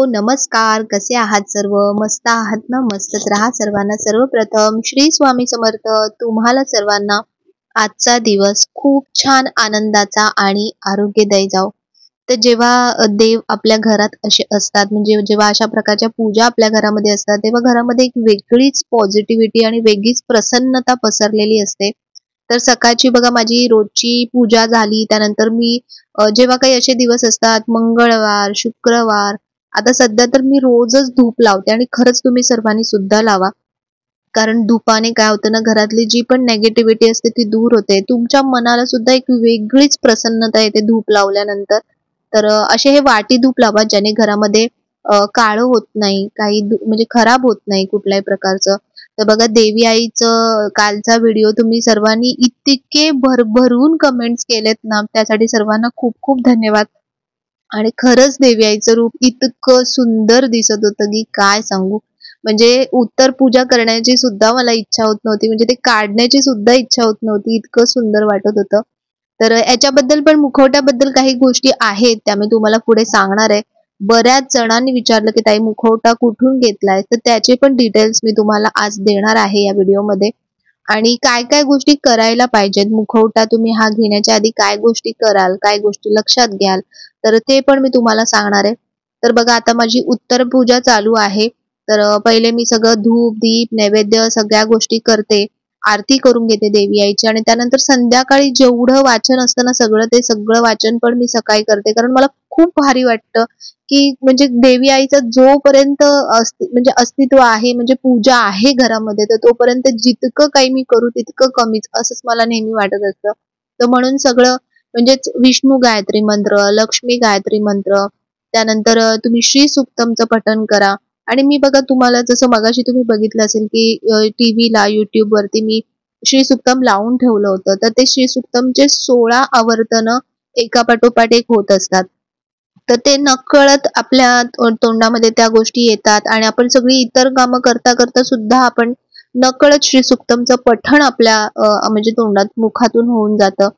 नमस्कार. कसे आहात सर्व? मस्त आहात ना? मस्तच राहा सर्वांना. सर्वप्रथम श्री स्वामी समर्थ तुम्हाला सर्वांना आजचा दिवस खूप छान आनंदाचा आणि आरोग्यदायी जाओ. तर जेव्हा देव आपल्या घरात असे असतात, म्हणजे जेव्हा अशा प्रकारच्या पूजा आपल्या घरामध्ये असतात, तेव्हा घरामध्ये एक वेगळीच पॉझिटिव्हिटी आणि वेगळीच प्रसन्नता पसरलेली असते. तर सकाळची बघा माझी रोजची पूजा झाली. त्यानंतर मी जेव्हा काही असे दिवस असतात, मंगळवार, शुक्रवार, आता सध्या तर मी रोजच धूप लावते आणि खरंच तुम्ही सर्वांनी सुद्धा लावा. कारण धुपाने काय होतं ना, घरातली जी पण नेगेटिव्हिटी असते ती दूर होते. तुमच्या मनाला सुद्धा एक वेगळीच प्रसन्नता येते धूप लावल्यानंतर. तर असे हे वाटी धूप लावा, ज्याने घरामध्ये काळं होत नाही, काही म्हणजे खराब होत नाही कुठल्याही प्रकारचं. तर बघा देवी आईचं कालचा व्हिडिओ तुम्ही सर्वांनी इतके भरभरून कमेंट्स केलेत ना, त्यासाठी सर्वांना खूप खूप धन्यवाद. आणि खरंच देवी आईचं रूप इतकं सुंदर दिसत होतं की काय सांगू. म्हणजे उत्तर पूजा करण्याची सुद्धा मला इच्छा होत नव्हती, म्हणजे ते काढण्याची सुद्धा इच्छा होत नव्हती, इतकं सुंदर वाटत होतं. तर याच्याबद्दल पण मुखवट्याबद्दल काही गोष्टी आहेत त्या मी तुम्हाला पुढे सांगणार आहे. बऱ्याच जणांनी विचारलं की ताई मुखवटा कुठून घेतलाय, तर त्याचे पण डिटेल्स मी तुम्हाला आज देणार आहे या व्हिडिओमध्ये. आणि काय काय गोष्टी करायला पाहिजेत, मुखवटा तुम्ही हा घेण्याच्या आधी काय गोष्टी कराल, काय गोष्टी लक्षात घ्याल, तर ते पण मी तुम्हाला सांगणार आहे. तर बघा आता माझी उत्तर पूजा चालू आहे. तर पहिले मी सगळं धूप दीप नैवेद्य सगळ्या गोष्टी करते, आरती करून घेते देवी आईची, आणि त्यानंतर संध्याकाळी जेवढं वाचन असतं ना सगळं, ते सगळं वाचन पण मी सकाळी करते. कारण मला खूप भारी वाटतं की म्हणजे देवी आईचं जोपर्यंत म्हणजे अस्तित्व आहे, म्हणजे पूजा आहे घरामध्ये, तर तोपर्यंत जितकं काही मी करू तितकं कमीच, असंच मला नेहमी वाटत असतं. तर म्हणून सगळं म्हणजेच विष्णू गायत्री मंत्र, लक्ष्मी गायत्री मंत्र, त्यानंतर तुम्ही श्री सुक्तमचं पठण करा. आणि मी बघा तुम्हाला जसं मगाशी तुम्ही बघितलं असेल की टीव्हीला YouTube वरती मी श्री सुक्तम लावून ठेवलं होतं. तर ते श्री सुक्तमचे 16 आवर्तनं एकापाठोपाठ एक होत असतात. तर ते नकळत आपल्या तोंडामध्ये त्या गोष्टी येतात आणि आपण सगळी इतर कामं करता करता सुद्धा आपण नकळत श्री सुक्तमचं पठण आपल्या म्हणजे तोंडात मुखातून होऊन जातं.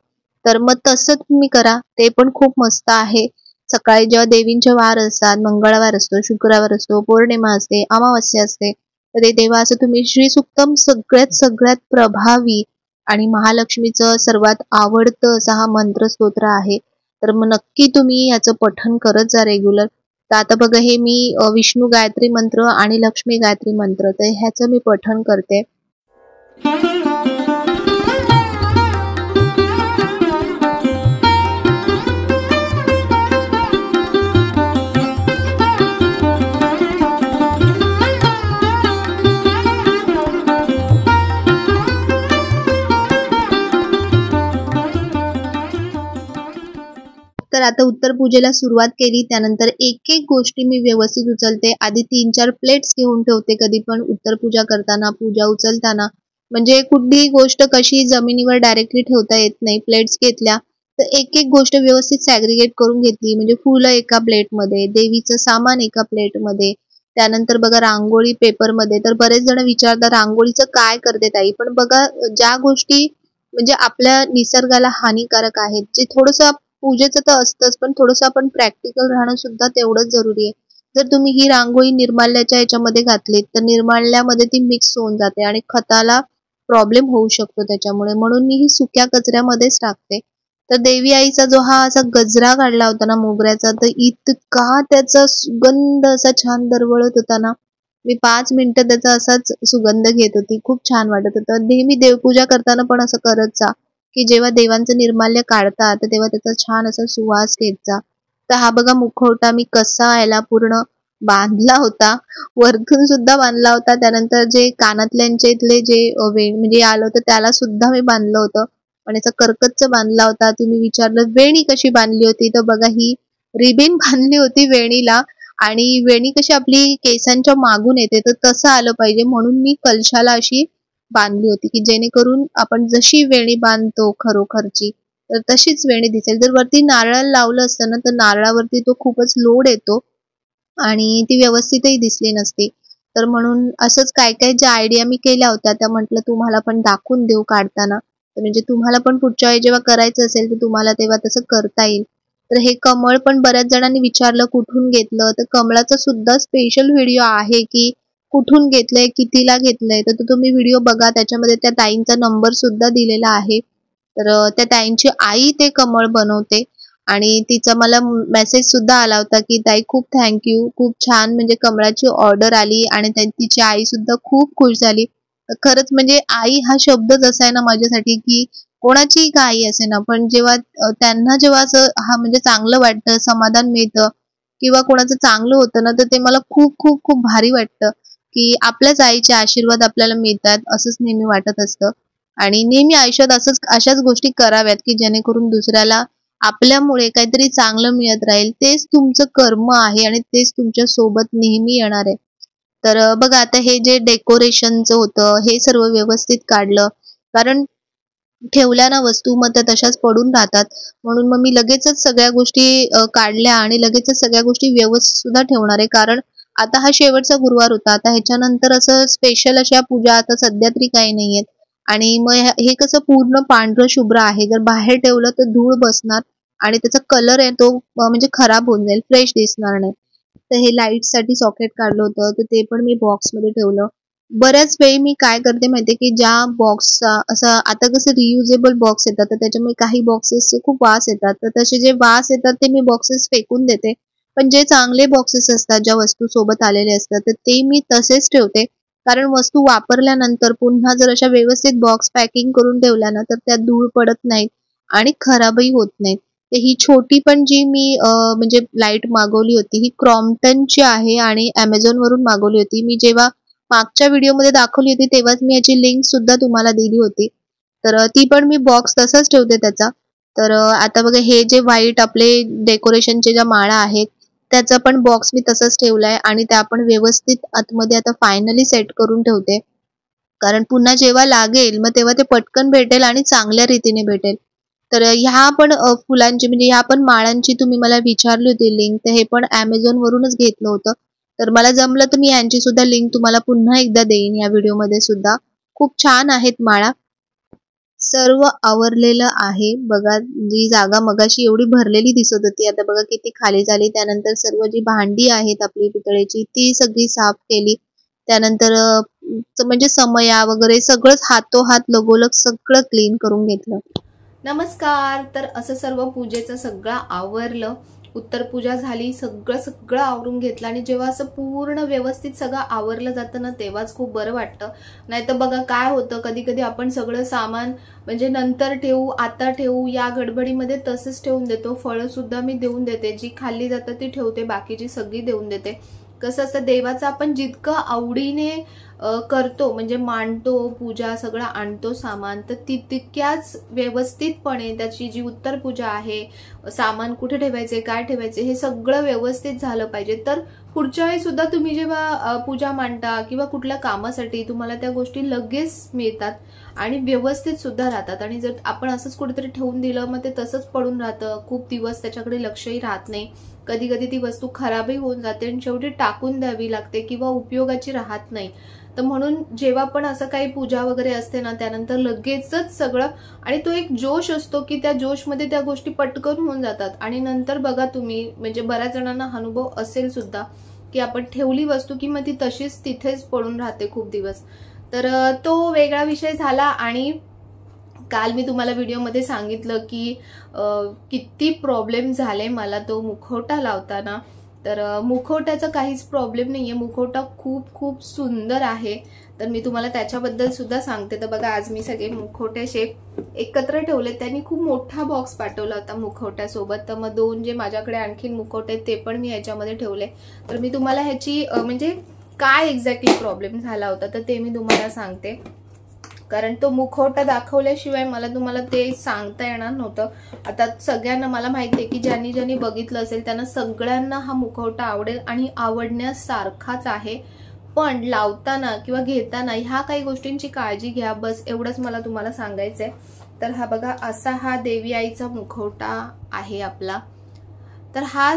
तर मग तसं तुम्ही करा, ते पण खूप मस्त आहे. सकाळी जेव्हा देवींचे वार असतात, मंगळवार असतो, शुक्रवार असतो, पौर्णिमा असते, अमावस्या असते, तर ते तेव्हा असं तुम्ही श्री सुक्तम सगळ्यात सगळ्यात प्रभावी आणि महालक्ष्मीचं सर्वात आवडतं असा हा मंत्र स्तोत्र आहे. तर मग नक्की तुम्ही याचं पठण करत जा रेग्युलर. तर आता बघा हे मी विष्णू गायत्री मंत्र आणि लक्ष्मी गायत्री मंत्र, तर ह्याचं मी पठण करते. तर आता उत्तर पूजेला सुरुवात केली, त्यानंतर एक एक गोष्टी मी व्यवस्थित उचलते. आधी 3-4 प्लेट्स घेऊन ठेवते कधी पण उत्तर पूजा करताना, पूजा उचलताना. म्हणजे कुठलीही गोष्ट कशी जमिनीवर डायरेक्टली ठेवता येत नाही. प्लेट्स घेतल्या तर एक एक गोष्ट व्यवस्थित सॅग्रिगेट करून घेतली. म्हणजे फुलं एका प्लेटमध्ये, देवीचं सामान एका प्लेटमध्ये, त्यानंतर बघा रांगोळी पेपरमध्ये. तर बरेच जण विचारतात रांगोळीचं काय करते ताई, पण बघा ज्या गोष्टी म्हणजे आपल्या निसर्गाला हानिकारक आहेत, जे थोडंसं पूजेचं तर असतंच, पण थोडंसं आपण प्रॅक्टिकल राहणं सुद्धा तेवढंच जरुरी आहे. जर तुम्ही ही रांगोळी निर्माल्याच्या याच्यामध्ये घातलीत, तर निर्माल्यामध्ये ती मिक्स होऊन जाते आणि खताला प्रॉब्लेम होऊ शकतो त्याच्यामुळे. म्हणून मी ही सुक्या कचऱ्यामध्येच टाकते. तर देवी आईचा जो हा असा गजरा काढला होता ना मोगऱ्याचा, तर इतका त्याचा सुगंध असा छान दरवळत होता ना, मी 5 मिनिटं त्याचा असाच सुगंध घेत होती. खूप छान वाटत होतं. नेहमी देवपूजा करताना पण असं करत जा की जेव्हा देवांचं निर्माल्य काढता तर तेव्हा त्याचा छान असा सुवास घेत जा. तर हा बघा मुखवटा मी कसा याला पूर्ण बांधला होता, वरतून सुद्धा बांधला होता. त्यानंतर जे कानातल्यांचे इथले जे म्हणजे आलं होतं त्याला सुद्धा मी बांधलं होतं आणि याचा कर्कच्च बांधला होता. तुम्ही विचारलं वेणी कशी बांधली होती, तर बघा ही रिबीन बांधली होती वेणीला. आणि वेणी कशी आपली केसांच्या मागून येते, तर तसं आलं पाहिजे म्हणून मी कलशाला अशी बांधली होती की जेणेकरून आपण जशी वेणी बांधतो खरोखरची, तर तशीच वेणी दिसेल. जर वरती नारळ लावलं असतं ना, तर नारळावरती तो खूपच लोड येतो आणि ती व्यवस्थितही दिसली नसती. तर म्हणून असंच काय काय ज्या आयडिया मी केल्या होत्या त्या म्हटलं तुम्हाला पण दाखवून देऊ काढताना. तर म्हणजे तुम्हाला पण पुढच्या वेळी जेव्हा करायचं असेल तर तुम्हाला तेव्हा तसं करता येईल. तर हे कमळ पण बऱ्याच जणांनी विचारलं कुठून घेतलं, तर कमळाचा सुद्धा स्पेशल व्हिडिओ आहे की कुठून घेतलंय, कितीला घेतलंय, तर तो तुम्ही व्हिडिओ बघा. त्याच्यामध्ये त्या ताईंचा नंबर सुद्धा दिलेला आहे. तर त्या ताईंची आई ते कमळ बनवते आणि तिचा मला मेसेज सुद्धा आला होता की ताई खूप थँक्यू, खूप छान म्हणजे कमळाची ऑर्डर आली आणि तिची आई सुद्धा खूप खुश झाली. खरंच म्हणजे आई हा शब्दच असा आहे ना माझ्यासाठी की कोणाचीही काही असे ना, पण जेव्हा त्यांना जेव्हा असं म्हणजे चांगलं वाटतं, समाधान मिळतं किंवा कोणाचं चांगलं होतं ना, तर ते मला खूप खूप खूप भारी वाटतं की आपल्याच आईचे आशीर्वाद आपल्याला मिळतात, असंच नेहमी वाटत असतं. आणि नेहमी आयुष्यात अशाच गोष्टी कराव्यात की जेणेकरून दुसऱ्याला आपल्यामुळे काहीतरी चांगलं मिळत राहील. तेच तुमचं कर्म आहे आणि तेच तुमच्या सोबत नेहमी येणार आहे. तर बघा आता हे जे डेकोरेशनचं होतं, हे सर्व व्यवस्थित काढलं. कारण ठेवल्या ना वस्तू मग त्या तशाच पडून राहतात. म्हणून मग मी लगेचच सगळ्या गोष्टी काढल्या आणि लगेचच सगळ्या गोष्टी व्यवस्थित सुद्धा ठेवणार आहे. कारण आता हा शेवटचा गुरुवार होता. आता ह्याच्यानंतर असं स्पेशल अशा पूजा आता सध्या तरी काही नाहीयेत. आणि मग हे कसं पूर्ण पांढरं शुभ्र आहे. जर बाहेर ठेवलं तर धूळ बसणार आणि त्याचा कलर आहे तो म्हणजे खराब होऊन जाईल, फ्रेश दिसणार नाही. तर हे लाईटसाठी सॉकेट काढलं होतं, तर ते पण मी बॉक्समध्ये ठेवलं. बऱ्याच वेळी मी काय करते माहितीये, की ज्या बॉक्सचा असं आता कसं रियुजेबल बॉक्स येतात, तर त्याच्यामुळे काही बॉक्सेसचे खूप वास येतात. तर तसे जे वास येतात ते मी बॉक्सेस फेकून देते. पण जे चांगले बॉक्सेस असतात, ज्या वस्तू सोबत आलेले असतात, तर ते मी तसेच ठेवते. कारण वस्तू वापरल्यानंतर पुन्हा जर अशा व्यवस्थित बॉक्स पॅकिंग करून ठेवल्या ना, तर त्यात धूळ पडत नाहीत आणि खराबही होत नाहीत. तर ही छोटी पण जी मी म्हणजे लाईट मागवली होती, ही क्रॉम्प्टनची आहे आणि Amazonवरून मागवली होती. मी जेव्हा मागच्या व्हिडिओमध्ये दाखवली होती तेव्हाच मी याची लिंक सुद्धा तुम्हाला दिली होती. तर ती पण मी बॉक्स तसाच ठेवते त्याचा. तर आता बघा हे जे व्हाईट आपले डेकोरेशनचे ज्या माळा आहेत, त्याचा पण बॉक्स मी तसाच ठेवलाय आणि त्या पण व्यवस्थित आतमध्ये आता फायनली सेट करून ठेवते. कारण पुन्हा जेव्हा लागेल मग तेव्हा ते पटकन भेटेल आणि चांगल्या रीतीने भेटेल. तर ह्या पण फुलांची म्हणजे ह्या पण माळांची तुम्ही मला विचारली होती लिंक, तर हे पण Amazonवरूनच घेतलं होतं. तर मला जमलं तर मी यांची सुद्धा लिंक तुम्हाला पुन्हा एकदा देईन या व्हिडिओमध्ये सुद्धा. खूप छान आहेत माळा. सर्व आवरलेलं आहे. बघा जी जागा मगाशी एवढी भरलेली दिसत होती, आता बघा किती खाली झाली. त्यानंतर सर्व जी भांडी आहेत आपली पितळेची ती सगळी साफ केली. त्यानंतर म्हणजे समया वगैरे सगळंच हातोहात लगोलग सगळं क्लीन करून घेतलं. नमस्कार. तर असं सर्व पूजेचं सगळं आवरलं. उत्तर पूजा झाली, सगळं सगळं आवरून घेतलं आणि जेव्हा असं पूर्ण व्यवस्थित सगळं आवरलं जातं ना तेव्हाच खूप बरं वाटतं. नाहीतर बघा काय होतं, कधी कधी आपण सगळं सामान म्हणजे नंतर ठेवू, आता ठेवू या गडबडीमध्ये तसंच ठेवून देतो. फळं सुद्धा मी देऊन देते, जी खाल्ली जातात ती ठेवते, बाकीची सगळी देऊन देते. कसं असतं, देवाचं आपण जितकं आवडीने करतो म्हणजे मांडतो, पूजा सगळं आणतो सामान, तर तितक्याच व्यवस्थितपणे त्याची जी उत्तर पूजा आहे, सामान कुठे ठेवायचे, काय ठेवायचे, हे सगळं व्यवस्थित झालं पाहिजे. तर पुढच्या वेळी सुद्धा तुम्ही जेव्हा पूजा मांडता किंवा कुठल्या कामासाठी तुम्हाला त्या गोष्टी लगेच मिळतात आणि व्यवस्थित सुद्धा राहतात. आणि जर आपण असंच कुठेतरी ठेवून दिलं मग ते तसंच पडून राहतं, खूप दिवस त्याच्याकडे लक्षही राहत नाही. कधी कधी ती वस्तू खराबही होऊन जाते आणि शेवटी टाकून द्यावी लागते किंवा उपयोगाची राहत नाही. तर म्हणून जेव्हा पण असं काही पूजा वगैरे असते ना त्यानंतर लगेचच सगळं, आणि तो एक जोश असतो की त्या जोशमध्ये त्या गोष्टी पटकन होऊन जातात. आणि नंतर बघा तुम्ही म्हणजे बऱ्याच जणांना अनुभव असेल सुद्धा की आपण ठेवली वस्तू की मग ती तशीच तिथेच पडून राहते खूप दिवस. तर तो वेगळा विषय झाला. आणि काल मी तुम्हाला व्हिडिओमध्ये सांगितलं की किती प्रॉब्लेम झाले मला तो मुखवटा लावताना. तर मुखवट्याचा काहीच प्रॉब्लेम नाहीये, मुखवटा खूप खूप सुंदर आहे. तर मी तुम्हाला त्याच्याबद्दल सुद्धा सांगते. तर बघा आज मी सगळे मुखवटे असे एकत्र ठेवले. त्यांनी खूप मोठा बॉक्स पाठवला होता मुखवट्यासोबत, तर मग 2 जे माझ्याकडे आणखीन मुखवटे ते पण मी याच्यामध्ये ठेवले. तर मी तुम्हाला ह्याची म्हणजे काय एक्झॅक्टली प्रॉब्लेम झाला होता तर ते मी तुम्हाला सांगते. कारण तो मुखवटा दाखवल्याशिवाय मला तुम्हाला ते सांगता येणार नव्हतं. आता सगळ्यांना मला माहिती आहे की ज्यांनी ज्यांनी बघितलं असेल त्यांना सगळ्यांना हा मुखवटा आवडेल आणि आवडण्यासारखाच आहे. पण लावताना किंवा घेताना ह्या काही गोष्टींची काळजी घ्या, बस एवढंच मला तुम्हाला सांगायचंय. तर हा बघा असा हा देवी आईचा मुखवटा आहे आपला. तर हा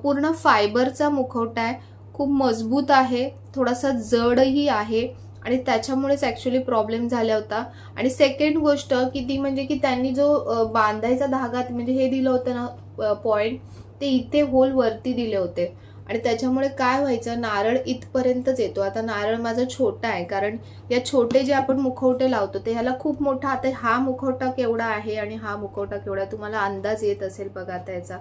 पूर्ण फायबरचा मुखवटा आहे, खूप मजबूत आहे, थोडासा जडही आहे आणि त्याच्यामुळेच ऍक्च्युअली प्रॉब्लेम झाला होता. आणि सेकंड गोष्ट की ती म्हणजे की त्यांनी जो बांधायचा धागा म्हणजे हे दिलं होतं ना पॉइंट ते इथे होल वरती दिले होते आणि त्याच्यामुळे काय व्हायचं, नारळ इथपर्यंतच येतो. आता नारळ माझा छोटा आहे, कारण या छोटे जे आपण मुखवटे लावतो ते ह्याला खूप मोठा, आता हा मुखवटा केवढा आहे आणि हा मुखवटा केवढा, तुम्हाला अंदाज येत असेल बघा आता याचा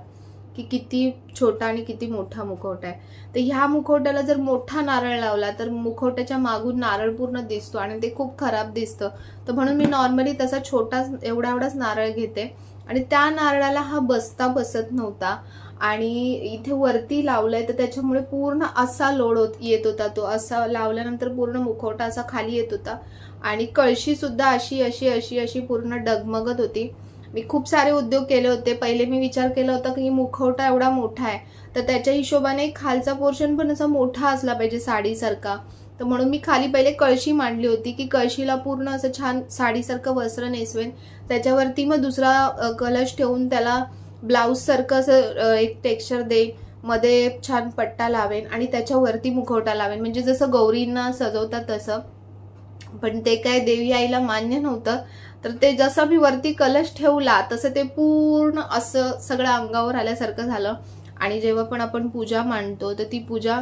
की किती छोटा आणि किती मोठा मुखवटा आहे. तर ह्या मुखवट्याला जर मोठा नारळ लावला तर मुखवट्याच्या मागून नारळ पूर्ण दिसतो आणि ते खूप खराब दिसतं. तर म्हणून मी नॉर्मली तसा छोटा एवढाच नारळ घेते आणि त्या नारळाला हा बसता बसत नव्हता आणि इथे वरती लावलंय तर त्याच्यामुळे पूर्ण असा लोड येत होता. तो असा लावल्यानंतर पूर्ण मुखवटा असा खाली येत होता आणि कळशी सुद्धा अशी अशी अशी अशी पूर्ण डगमगत होती. मी खूप सारे उद्योग केले होते. पहिले मी विचार केला होता की मुखवटा एवढा मोठा आहे तर त्याच्या हिशोबाने खालचा पोर्शन पण असा मोठा असला पाहिजे साडीसारखा. तर म्हणून मी खाली पहिले कळशी मांडली होती की कळशीला पूर्ण असं छान साडीसारखं वस्त्र नेसवेन, त्याच्यावरती मग दुसरा कलश ठेवून त्याला ब्लाऊज सारखं असं एक टेक्स्चर देईन, मध्ये छान पट्टा लावेन आणि त्याच्यावरती मुखवटा लावेन, म्हणजे जसं गौरींना सजवतात तसं. पण ते काय देवी आईला मान्य नव्हतं. तर ते जसं मी वरती कलश ठेवला तसं ते पूर्ण असं सगळं अंगावर आल्यासारखं झालं. आणि जेव्हा पण आपण पूजा मांडतो तर ती पूजा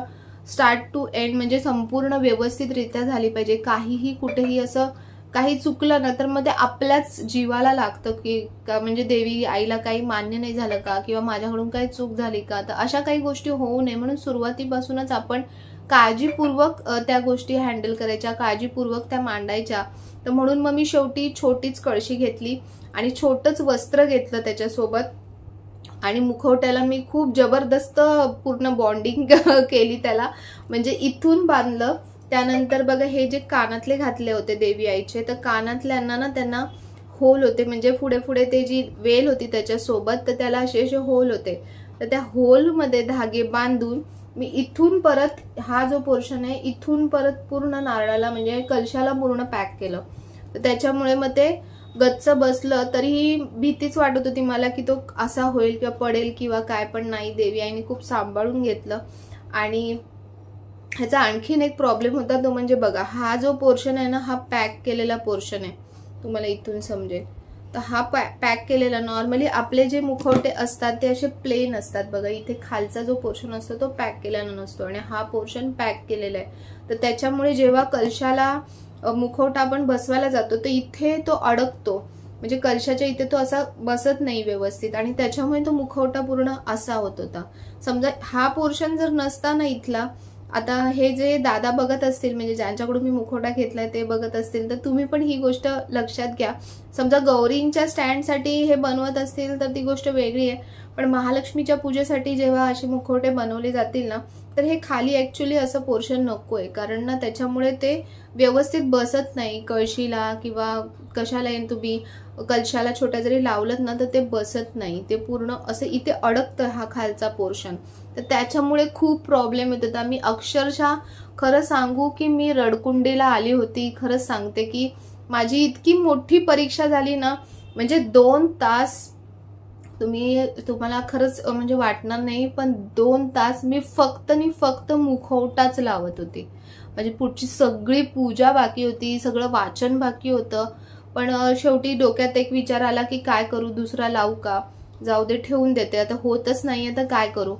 स्टार्ट टू एंड म्हणजे संपूर्ण व्यवस्थितरित्या झाली पाहिजे. काहीही कुठेही असं काही चुकलं ना तर मग ते आपल्याच जीवाला लागतं की म्हणजे देवी आईला काही मान्य नाही झालं का किंवा माझ्याकडून काही चूक झाली का. तर अशा काही गोष्टी होऊ नये म्हणून सुरुवातीपासूनच आपण काळजीपूर्वक त्या गोष्टी हँडल करायच्या, काळजीपूर्वक त्या मांडायच्या. तर म्हणून मग मी शेवटी छोटीच कळशी घेतली आणि छोटंच वस्त्र घेतलं त्याच्यासोबत आणि मुखवट्याला मी खूप जबरदस्त पूर्ण बॉन्डिंग केली त्याला, म्हणजे इथून बांधलं. त्यानंतर बघा हे जे कानातले घातले होते देवी आईचे, तर कानातल्यांना ना त्यांना होल होते, म्हणजे पुढे पुढे ते जी वेल होती त्याच्यासोबत तर त्याला असे असे होल होते. तर त्या होलमध्ये धागे बांधून मी इथून परत हा जो पोर्शन आहे इथून परत पूर्ण नारळाला म्हणजे कलशाला पूर्ण पॅक केलं. तर त्याच्यामुळे मग ते गच्च बसलं. तरीही भीतीच वाटत होती मला की तो असा होईल किंवा पडेल किंवा काय, पण नाही, देवी आईने खूप सांभाळून घेतलं. आणि ह्याचा आणखीन एक प्रॉब्लेम होता तो म्हणजे बघा हा जो पोर्शन आहे ना हा पॅक केलेला पोर्शन आहे, तुम्हाला इथून समजेल. तर हा पॅक केलेला, नॉर्मली आपले जे मुखवटे असतात ते असे प्लेन असतात बघा, इथे खालचा जो पोर्शन असतो तो पॅक केलेला नसतो आणि हा पोर्शन पॅक केलेला आहे. तर त्याच्यामुळे जेव्हा कलशाला मुखवटा आपण बसवायला जातो तर इथे तो अडकतो, म्हणजे कलशाच्या इथे तो असा बसत नाही व्यवस्थित आणि त्याच्यामुळे तो मुखवटा पूर्ण असा होत होता. समजा हा पोर्शन जर नसता ना इथला, आता हे जे दादा बघत असतील म्हणजे ज्यांच्याकडून मी मुखवटा घेतलाय ते बघत असतील तर तुम्ही पण ही गोष्ट लक्षात घ्या. समजा गौरींच्या स्टँडसाठी हे बनवत असतील तर ती गोष्ट वेगळी आहे, पण महालक्ष्मीच्या पूजेसाठी जेव्हा असे मुखवटे बनवले जातील ना तर हे खाली ऍक्च्युली असं पोर्शन नकोय, कारण ना त्याच्यामुळे ते व्यवस्थित बसत नाही कळशीला किंवा कशाला येईल. तुम्ही कलशाला छोट्या जरी लावलत ना तर ते बसत नाही, ते पूर्ण असं इथे अडकतं हा खालचा पोर्शन. तर त्याच्यामुळे खूप प्रॉब्लेम येत होता. मी अक्षरशः खरं सांगू की मी रडकुंडीला आली होती. खरंच सांगते की माझी इतकी मोठी परीक्षा झाली ना, म्हणजे 2 तास तुम्हाला खरंच म्हणजे वाटणार नाही, पण 2 तास मी फक्त मुखवटाच लावत होती. म्हणजे पुढची सगळी पूजा बाकी होती, सगळं वाचन बाकी होतं. पण शेवटी डोक्यात एक विचार आला की काय करू, दुसरा लावू का, जाऊ दे ठेवून देते, आता होतच नाहीये तर काय करू.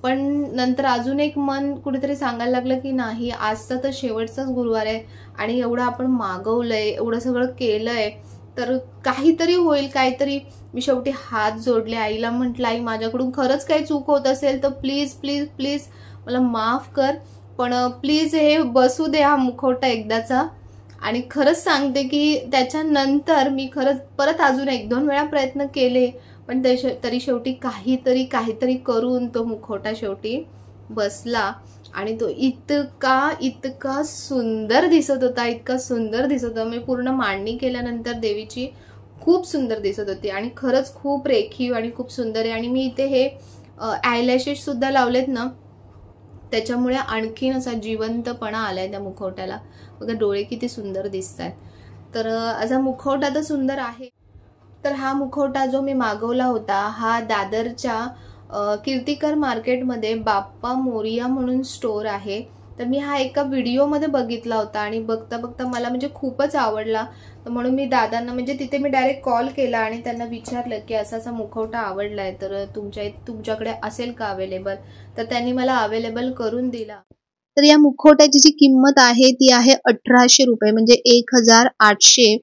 पण नंतर अजून एक मन कुठेतरी सांगायला लागलं की नाही, आजचा तर शेवटचाच गुरुवार आहे आणि एवढं आपण मागवलंय, एवढं सगळं केलंय तर काहीतरी होईल, काहीतरी. मी शेवटी हात जोडले, आईला म्हटलं आई माझ्याकडून खरंच काही चूक होत असेल तर प्लीज प्लीज प्लीज मला माफ कर, पण प्लीज हे बसू दे हा मुखवटा एकदाचा. आणि खरंच सांगते की त्याच्यानंतर मी खरंच परत अजून 1-2 वेळा प्रयत्न केले, पण तरी शेवटी काहीतरी करून तो मुखवटा शेवटी बसला आणि तो इतका सुंदर दिसत होता, इतका सुंदर दिसत होता. मी पूर्ण मांडणी केल्यानंतर देवीची खूप सुंदर दिसत होती आणि खरंच खूप रेखीव आणि खूप सुंदर आहे. आणि मी इथे हे आयलॅशेस सुद्धा लावलेत ना, त्याच्यामुळे आणखीन असा जिवंतपणा आलाय त्या मुखवट्याला. बघा डोळे किती सुंदर दिसतात. तर असा मुखवटा तर सुंदर आहे. तर हा मुखवटा जो मी मागवला होता हा दादरच्या कीर्तिकर मार्केटमध्ये बाप्पा मोरिया म्हणून स्टोर आहे, तर मी हा एका व्हिडिओमध्ये बघितला होता आणि बघता बघता मला म्हणजे खूपच आवडला. तर म्हणून मी दादांना म्हणजे तिथे मी डायरेक्ट कॉल केला आणि त्यांना विचारलं की असा असा मुखवटा आवडलाय, तर तुमच्याकडे असेल का अवेलेबल. तर त्यांनी मला अवेलेबल करून दिला. तर या मुखवट्याची जी किंमत आहे ती आहे 1800 रुपये, म्हणजे 1800.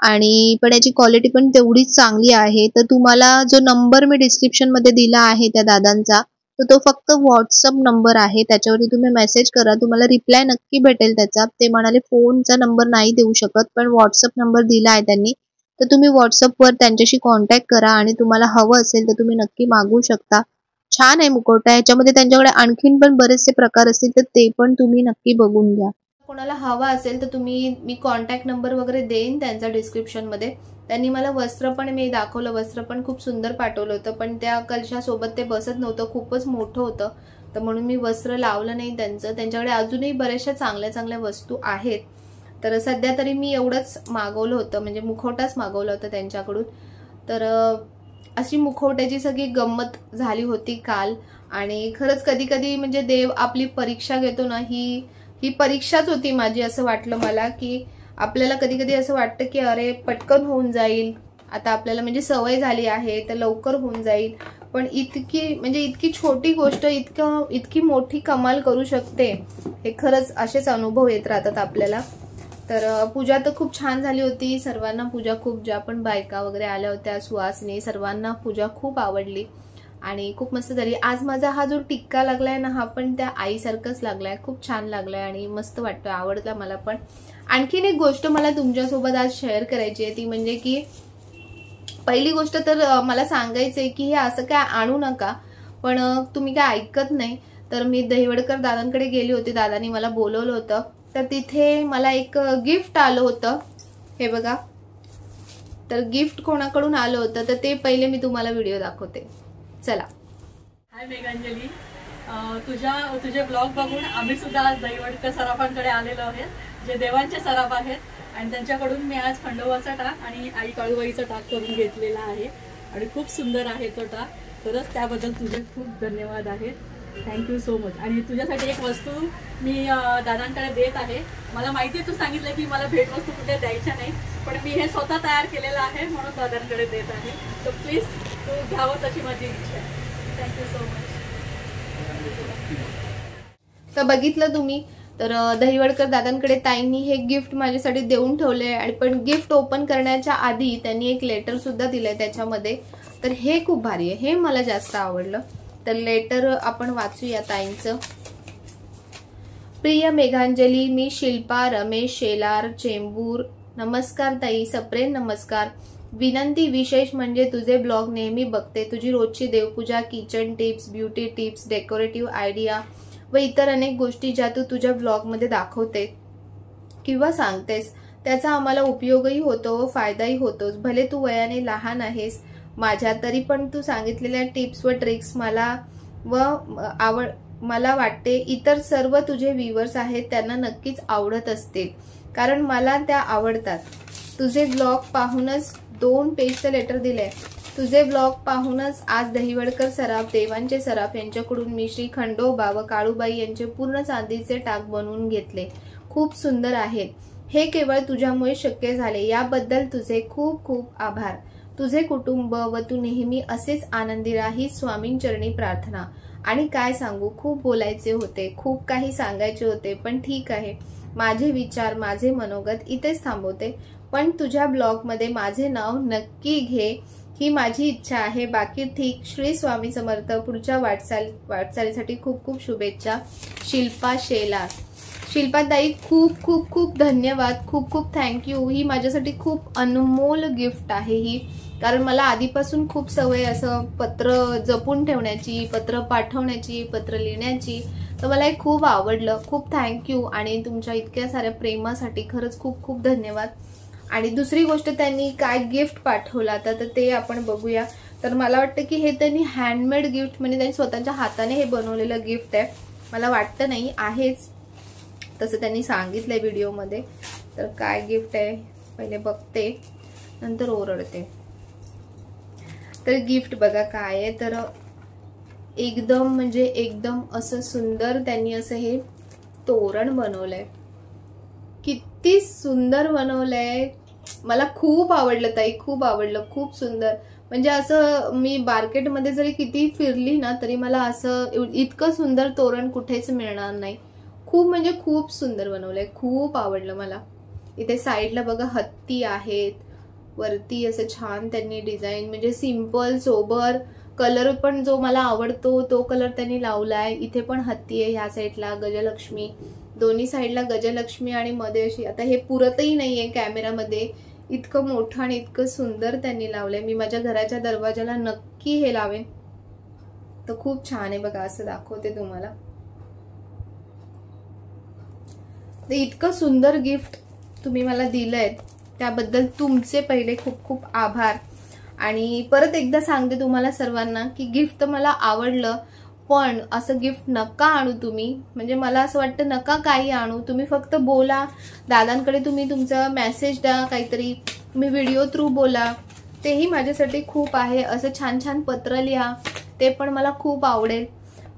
आणि पण याची क्वालिटी पण तेवढीच चांगली आहे. तर तुम्हाला जो नंबर मी डिस्क्रिप्शनमध्ये दिला आहे त्या दादांचा, तर तो फक्त व्हॉट्सअप नंबर आहे. त्याच्यावरती तुम्ही मेसेज करा, तुम्हाला रिप्लाय नक्की भेटेल त्याचा. ते म्हणाले फोनचा नंबर नाही देऊ शकत, पण व्हॉट्सअप नंबर दिला आहे त्यांनी. तर तुम्ही व्हॉट्सअपवर त्यांच्याशी कॉन्टॅक्ट करा आणि तुम्हाला हवं असेल तर तुम्ही नक्की मागवू शकता. छान आहे मुखवटा. याच्यामध्ये त्यांच्याकडे आणखीन पण बरेचसे प्रकार असतील, तर ते पण तुम्ही नक्की बघून घ्या. कोणाला हवा असेल तर मी कॉन्टॅक्ट नंबर वगैरे देईन त्यांचा डिस्क्रिप्शनमध्ये. त्यांनी मला वस्त्र पण मी दाखवलं, वस्त्र पण खूप सुंदर पाठवलं होतं, पण त्या कलशासोबत ते बसत नव्हतं, खूपच मोठं होतं. तर म्हणून मी वस्त्र लावलं नाही त्यांचं. त्यांच्याकडे अजूनही बऱ्याचशा चांगल्या चांगल्या वस्तू आहेत. तर सध्या तरी मी एवढंच मागवलं होतं, म्हणजे मुखवटाच मागवलं होतं त्यांच्याकडून. तर अशी मुखवट्याची सगळी गंमत झाली होती काल. आणि खरंच कधी कधी म्हणजे देव आपली परीक्षा घेतो ना, ही परीक्षाच होती माझी. असं वाटलं मला की आपल्याला कधी कधी असं वाटतं की अरे पटकन होऊन जाईल, आता आपल्याला म्हणजे सवय झाली आहे तर लवकर होऊन जाईल. पण इतकी छोटी गोष्ट इतकी मोठी कमाल करू शकते, हे खरंच असेच अनुभव येत राहतात आपल्याला. तर पूजा तर खूप छान झाली होती. सर्वांना पूजा ज्या पण बायका वगैरे आल्या होत्या, सुहासनी, सर्वांना पूजा खूप आवडली आणि खूप मस्त झाली. आज माझा हा जो टिक्का लागलाय ना, हा पण त्या आईसारखाच लागलाय, खूप छान लागलाय आणि मस्त वाटतोय, आवडला मला पण. आणखीन एक गोष्ट मला तुमच्यासोबत आज शेअर करायची आहे, ती म्हणजे की पहिली गोष्ट तर मला सांगायचं आहे की हे असं काय आणू नका, पण तुम्ही काय ऐकत नाही. तर मी दहिवडकर दादांकडे गेली होती, दादांनी मला बोलवलं होतं. तर तिथे मला एक गिफ्ट आलं होतं, हे बघा. तर गिफ्ट कोणाकडून आलं होतं तर ते पहिले मी तुम्हाला व्हिडिओ दाखवते, चला. हाय मेघांजली, तुझे ब्लॉग बघून आम्ही सुद्धा आज दहिवडकर सराफांकडे आलेलो आहेत, जे देवांचे सराफ आहेत. आणि त्यांच्याकडून मी आज खंडोबाचा टाक आणि आई काळूबाईचा टाक करून घेतलेला आहे आणि खूप सुंदर आहे तो टाक. खरंच त्याबद्दल तुझे खूप धन्यवाद आहेत. Thank you so much. आणि तुझ्यासाठी एक वस्तू मी दादांकडे देत आहे. मला माहिती आहे तू सांगितलं की मला भेटवस्तू कुठे द्यायच्या नाही, पण मी हे स्वतः तयार केलेलं आहे म्हणून दादांकडे देत आहे. तर प्लीज तू घ्यावं तशी माझी इच्छा आहे. Thank you so much. तर बघितलं तुम्ही, तर दहिवडकर दादांकडे ताईंनी हे गिफ्ट माझ्यासाठी देऊन ठेवले. आणि पण गिफ्ट ओपन करण्याच्या आधी त्यांनी एक लेटर सुद्धा दिलंय त्याच्यामध्ये. तर हे खूप भारी आहे, हे मला जास्त आवडलं. तर लेटर आपण वाचूया ताईंचं. प्रिय मेघांजली, मी शिल्पा रमेश शेलार, चेंबूर. नमस्कार ताई, सप्रेम नमस्कार. विनंती, विशेष म्हणजे तुझे ब्लॉग नेहमी बघते. तुझी रोजची देवपूजा, kitchen tips, beauty tips, decorative idea व इतर अनेक गोष्टी ज्या तू तुझ्या ब्लॉगमध्ये दाखवते किंवा सांगतेस, त्याचा आम्हाला उपयोगही होतो व फायदाही होतोच. भले तू वयाने लहान आहेस माझ्या, तरी पण तू सांगितलेल्या टिप्स व ट्रिक्स मला वाटते इतर सर्व तुझे व्ह्यूअर्स आहेत त्यांना नक्कीच आवडत असतील, कारण मला त्या आवडतात. तुझे ब्लॉग पाहूनच 2 पेजचं लेटर दिलंय. तुझे ब्लॉग पाहूनच आज दहिवडकर सराफ, देवांचे सराफ यांच्याकडून मी श्री खंडोबा व काळूबाई यांचे पूर्ण चांदीचे टाक बनवून घेतले. खूप सुंदर आहेत. हे केवळ तुझ्यामुळे शक्य झाले, याबद्दल तुझे खूप खूप आभार. तुझे कुटुंब व तू नेहमी असेच आनंदी राही, स्वामींचरणी प्रार्थना. आणि काय सांगू, खूप बोलायचे होते, खूप काही सांगायचे होते, पण ठीक आहे, माझे विचार, माझे मनोगत इथेच थांबवते. पण तुझ्या ब्लॉगमध्ये माझे नाव नक्की घे, ही माझी इच्छा आहे. बाकी ठीक. श्री स्वामी समर्थ. पुढच्या वाटचालीसाठी खूप खूप शुभेच्छा. शिल्पा शेलार. शिल्पाताई, खूप खूप खूप धन्यवाद, खूप खूप थँक्यू. ही माझ्यासाठी खूप अनमोल गिफ्ट आहे ही, कारण मला आधीपासून खूप सवय असं पत्र जपून ठेवण्याची, पत्र पाठवण्याची, पत्र लिहिण्याची. तर मला हे खूप आवडलं. खूप थँक्यू. आणि तुमच्या इतक्या साऱ्या प्रेमासाठी खरंच खूप खूप धन्यवाद. आणि दुसरी गोष्ट, त्यांनी काय गिफ्ट पाठवला तर ते आपण बघूया. तर मला वाटतं की हे त्यांनी हँडमेड गिफ्ट, म्हणजे त्यांनी स्वतःच्या हाताने हे बनवलेलं गिफ्ट आहे. मला वाटतं नाही आहेच, तसं त्यांनी सांगितलंय व्हिडिओमध्ये. तर काय गिफ्ट आहे पहिले बघते, नंतर ओरडते. तर गिफ्ट बघा काय आहे. तर एकदम म्हणजे एकदम असं सुंदर त्यांनी असं हे तोरण बनवलंय. किती सुंदर बनवलंय. मला खूप आवडलं ताई, खूप आवडलं, खूप सुंदर. म्हणजे असं मी मार्केटमध्ये जरी किती फिरली ना तरी मला असं इतकं सुंदर तोरण कुठेच मिळणार नाही. खूप म्हणजे खूप सुंदर बनवलंय, खूप आवडलं मला. इथे साईडला बघा हत्ती आहेत, वरती असं छान त्यांनी डिझाईन, म्हणजे सिंपल सोबर कलर पण जो मला आवडतो तो कलर त्यांनी लावलाय. इथे पण हत्ती आहे, ह्या साईडला गजलक्ष्मी, दोन्ही साईडला गजलक्ष्मी आणि मध्ये अशी, आता हे पुरतही नाहीये कॅमेरामध्ये, इतकं मोठं आणि इतकं सुंदर त्यांनी लावलंय. मी माझ्या घराच्या दरवाजाला नक्की हे लावेन. तर खूप छान आहे बघा, असं दाखवते तुम्हाला. ते इतकं सुंदर गिफ्ट तुम्ही मला दिलंय त्याबद्दल तुमचे पहिले खूप खूप आभार. आणि परत एकदा सांगते तुम्हाला सर्वांना की गिफ्ट मला आवडलं, पण असं गिफ्ट नका आणू तुम्ही. म्हणजे मला असं वाटतं नका काही आणू, तुम्ही फक्त बोला दादांकडे, तुम्ही तुमचा मेसेज द्या, काहीतरी तुम्ही व्हिडिओ थ्रू बोला, तेही माझ्यासाठी खूप आहे. असं छान छान पत्र लिहा, ते पण मला खूप आवडेल.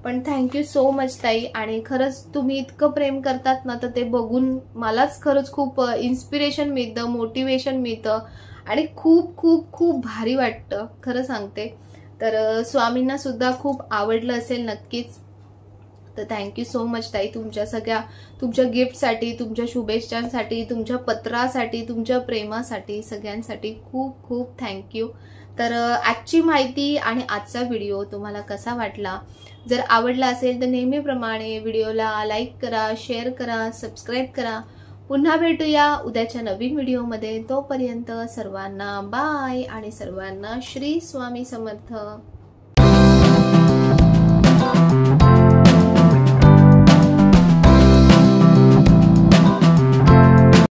पण थँक्यू सो मच ताई. आणि खरंच तुम्ही इतकं प्रेम करतात ना, तर ते बघून मलाच खरंच खूप इन्स्पिरेशन मिळतं, मोटिवेशन मिळतं आणि खूप खूप खूप भारी वाटतं, खरं सांगते. तर स्वामींना सुद्धा खूप आवडलं असेल नक्कीच. तर थँक्यू सो मच ताई, तुमच्या सगळ्या, तुमच्या गिफ्टसाठी, तुमच्या शुभेच्छांसाठी, तुमच्या पत्रासाठी, तुमच्या प्रेमासाठी, सगळ्यांसाठी खूप खूप थँक्यू. तर आजची माहिती आणि आजचा व्हिडिओ तुम्हाला कसा वाटला? जर आवडला असेल तर नेहमीप्रमाणे व्हिडिओला लाईक करा, शेअर करा, सबस्क्राईब करा. पुन्हा भेटूया उद्याच्या नवीन व्हिडिओमध्ये. तोपर्यंत सर्वांना बाय आणि सर्वांना श्री स्वामी समर्थ.